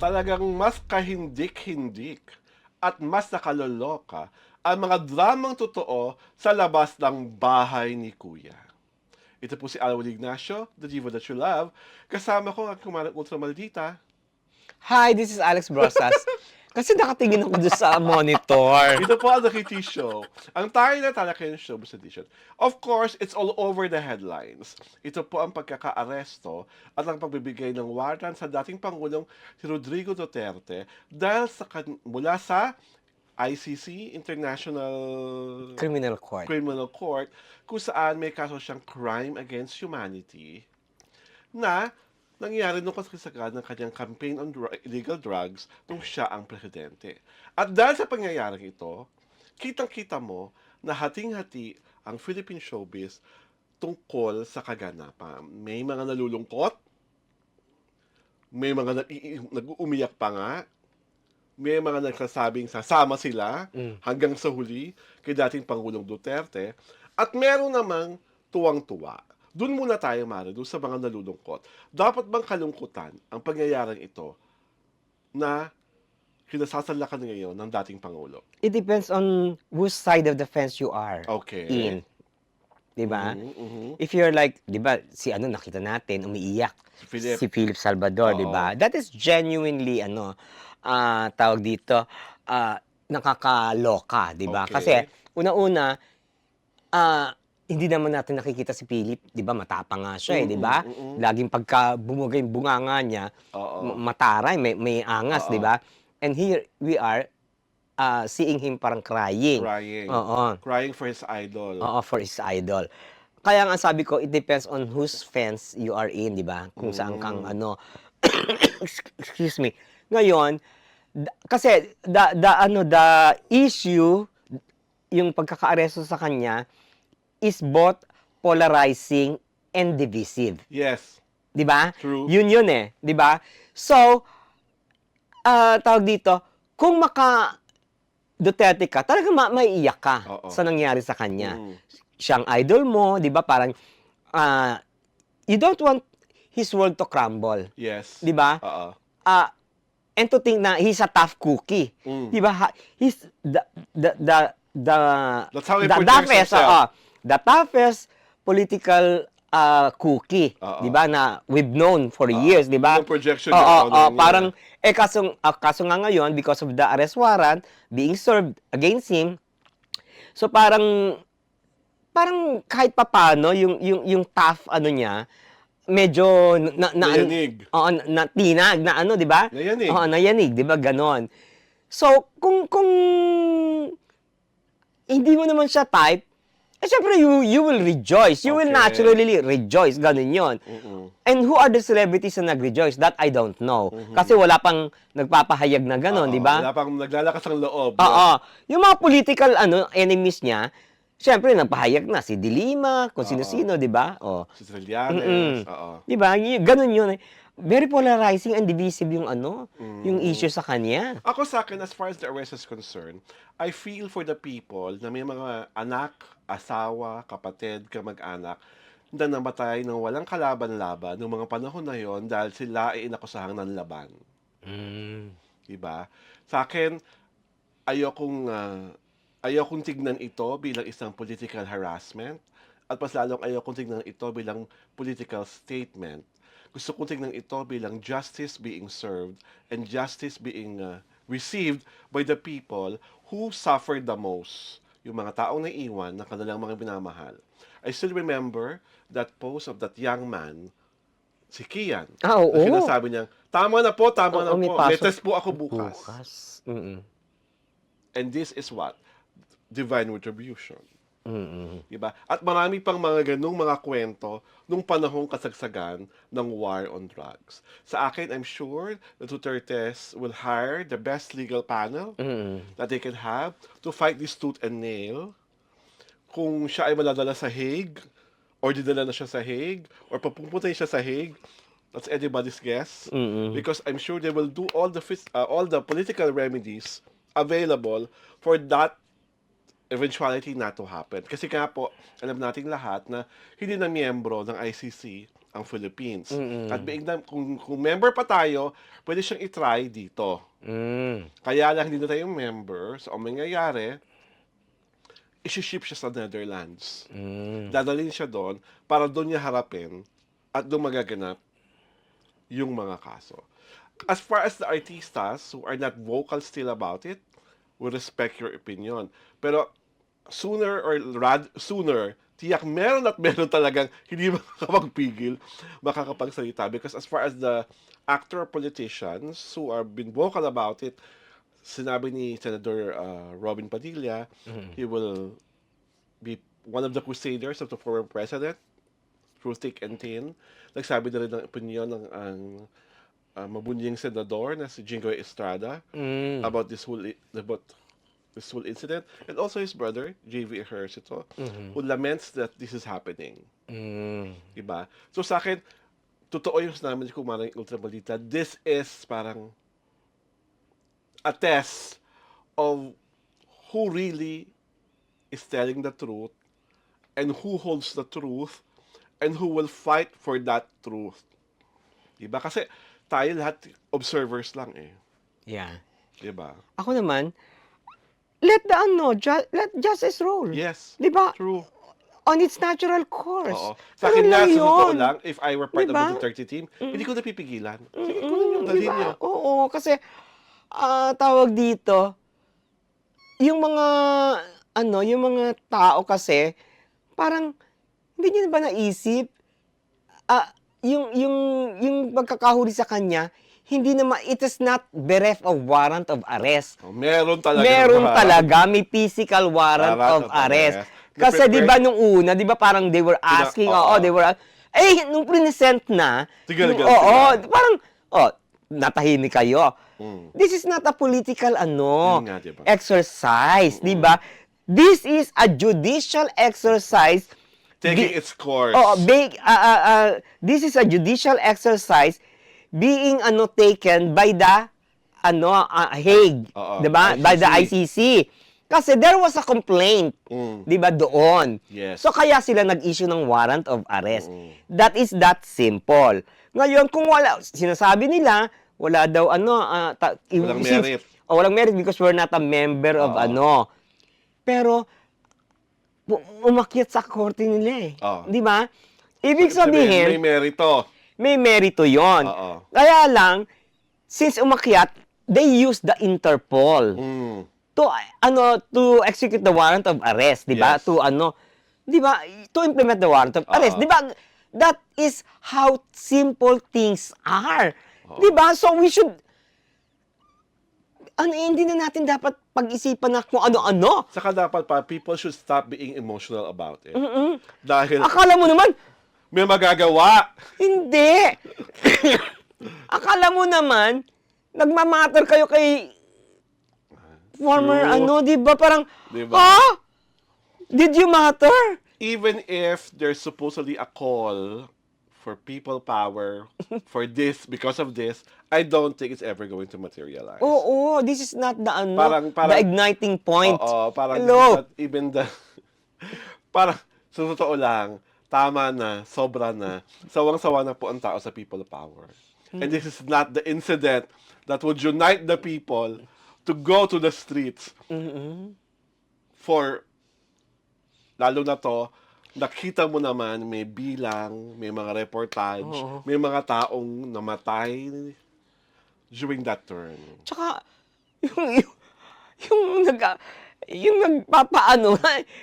talagang mas kahindik-hindik at mas nakaloloka ang mga dramang totoo sa labas ng bahay ni Kuya. Ito po si Alwin Ignacio, the diva that you love. Kasama ko ang kumalang ultra maldita. Hi, this is Alex Brosas. Kasi nakatingin ako doon sa monitor. Ito po ang The Kitty Show. Ang tayo na Talakian Showbiz Edition. Of course, it's all over the headlines. Ito po ang pagkakaaresto at ang pagbibigay ng warrant sa dating Pangulong si Rodrigo Duterte dahil mula sa ICC, International Criminal Court. kung saan may kaso siyang crime against humanity na nangyari nung kasagsagan ng kanyang campaign on illegal drugs nung siya ang presidente. At dahil sa pangyayaring ito, kitang-kita mo na hating-hati ang Philippine showbiz tungkol sa kaganapan. May mga nalulungkot, may mga nag-uumiyak pa nga, may mga nagsasabing sasama sila hanggang sa huli kay dating Pangulong Duterte, at meron namang tuwang-tuwa. Doon muna tayo, Mara, doon sa mga nalulungkot. Dapat bang kalungkutan ang pangyayaring ito na kinasasalakan ngayon ng dating Pangulo? It depends on whose side of the fence you are Okay. in. Diba? Mhm. If you're like, diba, si ano nakita natin, umiiyak. Philip. Si Philip Salvador, Oo. diba? That is genuinely, tawag dito, nakakaloka, diba? Okay. Kasi, una-una, hindi naman natin nakikita si Philip, 'di ba? Matapang nga siya, 'di ba? Laging pagka bumugay yung bunganga niya, Oo. mataray, may angas, Oo. 'di ba? And here we are seeing him parang crying. Crying. Oo. Crying for his idol. Oo, for his idol. Kaya nga sabi ko, it depends on whose fence you are in, 'di ba? Kung saan kang excuse me. Ngayon, kasi the issue, yung pagkakaaresto sa kanya is both polarizing and divisive. Yes. 'Di ba? True. Yun eh, 'di ba? So, tawag dito, kung Duterte ka, talagang maiiyak ka Oo. sa nangyari sa kanya. Siyang idol mo, 'di ba? Parang you don't want his world to crumble. Yes. 'Di ba? Oo. And to think na he's a tough cookie. 'Di ba? He's That's how he the projects himself. the toughest political cookie, Oo. 'di ba, na we've known for years, 'di ba? Yung projection niya, honor niya. Parang kaso nga ngayon, because of the arrest warrant being served against him, so parang kahit papaano yung tough niya medyo Nayanig. Oo, tinag na 'di ba? Nayanig. Oo, nayanig, 'di ba, ganon. So, kung hindi mo naman siya type, syempre you will rejoice. You will Okay. naturally rejoice. Ganun yun. And who are the celebrities na nag-rejoice? That I don't know. Kasi wala pang nagpapahayag na ganun, di ba? Wala pang naglalakas ang loob. Oo. Yung mga political enemies niya, syempre nagpahayag na si Dilima, kung sino-sino, di ba? Oh. Si Trillanes. Oo. Di ba? Ganun yun. Very polarizing and divisive yung yung issue sa kanya. Ako sa akin, as far as the arrest is concerned, I feel for the people na may mga anak, asawa, kapatid, kamag-anak na namatay ng walang kalaban-laban noong mga panahon na yon dahil sila ay inakusahang nanlaban. Diba? Sa akin, ayokong tignan ito bilang isang political harassment at mas lalong ayokong tignan ito bilang political statement. Gusto kong tignan ito bilang justice being served and justice being received by the people who suffered the most. Yung mga taong naiwan ng kanilang mga binamahal. I still remember that post of that young man, si Kian. Oo. Na sinasabi niya, tama na po. may May pasok test po ako bukas. And this is what? Divine retribution. Diba? At marami pang mga ganung mga kwento nung panahong kasagsagan ng war on drugs. Sa akin, I'm sure the Dutertes will hire the best legal panel that they can have to fight this tooth and nail. Kung siya ay maladala sa Hague, or didala na siya sa Hague, or papupunta siya sa Hague, that's anybody's guess. Because I'm sure they will do all the political remedies available for that eventuality not to happen. Kasi nga po, alam nating lahat na hindi na miyembro ng ICC ang Philippines. Mm. At being na, kung member pa tayo, pwede siyang itry dito. Mm. Kaya lang hindi na tayo member, so ang mangyayari, isi-ship siya sa Netherlands. Mm. Dadalhin siya doon para doon niya harapin at doon magaganap yung mga kaso. As far as the artistas who are not vocal still about it, we respect your opinion. Pero sooner, tiyak meron at meron talagang hindi makakapagpigil, makakapagsalita. Because as far as the actor politicians who are been vocal about it, sinabi ni Senator Robin Padilla, he will be one of the crusaders of the former president through thick and thin. Nagsabi na rin ng opinion ng ang mabunying senador na si Jingoy Estrada Mm. about this whole incident, and also his brother JV Ejercito, who laments that this is happening. Mm. Diba? So sa akin, totoo yung sinabi ni Kumarang Ultrabalita, this is parang a test of who really is telling the truth and who holds the truth and who will fight for that truth. Diba? Kasi tayo lahat observers lang eh. Yeah. Diba? Ako naman, let justice roll. Yes. Di ba? True. On its natural course. Oo. Sa akin nga, lang sa totoo yun. lang, if I were part Diba? of the Duterte team, hindi ko napipigilan. Sige, kunin nyo, dalhin Diba? nyo. Oo, kasi tawag dito, yung mga yung mga tao kasi parang hindi niyo ba naisip yung pagkakahuli sa kanya, hindi naman, it is not bereft of warrant of arrest. Oh, meron talaga. Meron naman. talaga, may physical warrant of arrest. Kasi di ba nung una, di ba parang they were asking, they were, nung present na, Tigal-gal oo, sila. parang, natahimik kayo. Mm. This is not a political Yun nga, diba? exercise, di ba? This is a judicial exercise. Taking its course. This is a judicial exercise being taken by the Hague, Oo, 'di ba? By the ICC. Kasi there was a complaint, Mm. 'di ba, doon. Yes. So kaya sila nag-issue ng warrant of arrest. That is that simple. Ngayon kung wala, sinasabi nila wala daw Walang merit. Walang merit because we're not a member of Pero umakyat sa korte nila eh. Oo. 'Di ba? Ibig sabihin, may merito. may merito 'yon. Oo. Kaya lang since umakyat, they use the Interpol Mm. to execute the warrant of arrest, 'di ba? Yes. 'Di ba? To implement the warrant of arrest, 'di ba? That is how simple things are. 'Di ba? So we should hindi na natin dapat pag-isipan na kung ano-ano. Saka dapat people should stop being emotional about it. Dahil Akala mo naman, may magagawa. hindi. Akala mo naman, nagmamatter kayo kay former True. di ba? Parang, Diba? Did you matter? Even if there's supposedly a call for people power for this, because of this, I don't think it's ever going to materialize. Oo, this is not the Parang- the igniting point. Oo, parang Hello. not even the... parang, sa totoo lang, tama na, sobra na, sawang-sawa na po ang tao sa people power. And this is not the incident that would unite the people to go to the streets for, lalo na to, nakita mo naman may bilang, may mga reportage, may mga taong namatay during that turn. Tsaka, yung nagpapaano,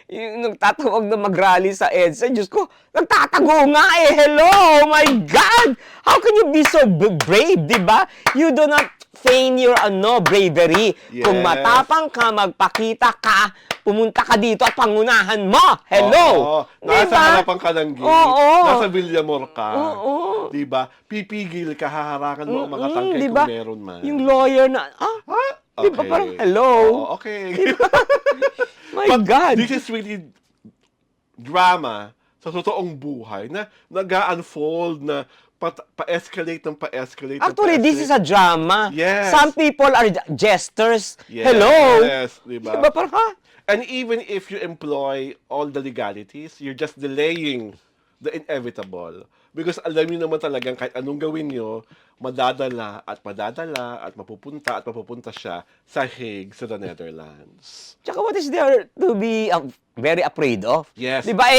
yung nagtatawag na mag-rally sa EDSA, Diyos ko, nagtatago nga eh, hello, oh my God! How can you be so brave, di ba? You do not feign your bravery. Yes. Kung matapang ka, magpakita ka, pumunta ka dito at pangunahan mo, hello! Oo, nasa Diba? harapan ka ng gate, Oo. nasa Villamor ka, Oo. diba? Pipigil ka, haharangan mo ang mga tangkay diba? kung meron man. Yung lawyer na, Okay. Diba parang, hello? Oo, okay. My But God! this is really drama sa totoong buhay na nag-unfold na pa-escalate ng pa-escalate. Actually, this is a drama. Yes. Some people are jesters. Yes, Hello? yes, diba? Diba parang, And even if you employ all the legalities, you're just delaying the inevitable. Because alam niyo naman talagang kahit anong gawin niyo, madadala at mapupunta siya sa Hague, sa the Netherlands. Tsaka what is there to be very afraid of? Yes. Di ba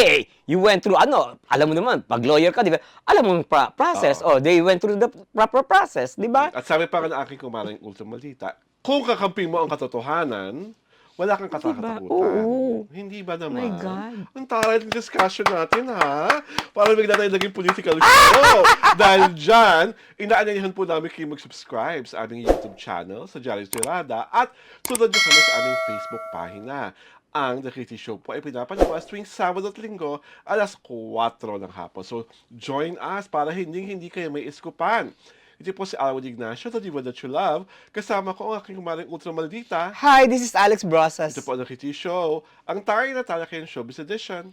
you went through alam mo naman, pag lawyer ka, di ba, alam mo yung process. They went through the proper process, di ba? At sabi pa nga ng aking kumaring ultramalita, kung kakamping mo ang katotohanan, wala kang katakatakutan. Oo. Hindi ba naman? My God. Ang taray ng discussion natin, ha? Para bigla tayo naging political show. Dahil dyan, inaanyayahan po namin kayo mag-subscribe sa aming YouTube channel, sa Jarius Tirada, at sunod nyo kami sa aming Facebook pahina. Ang The Kitty Show po ay pinapalabas tuwing Sabado at Linggo, alas 4 ng hapon. So, join us para hindi kayo may iskupan. Ito po si Alwin Ignacio, the diva that you love. Kasama ko ang aking kumaring ultramaldita. Hi, this is Alex Brosas. Ito po ang The Kitty Show, ang taray na talakayan showbiz edition.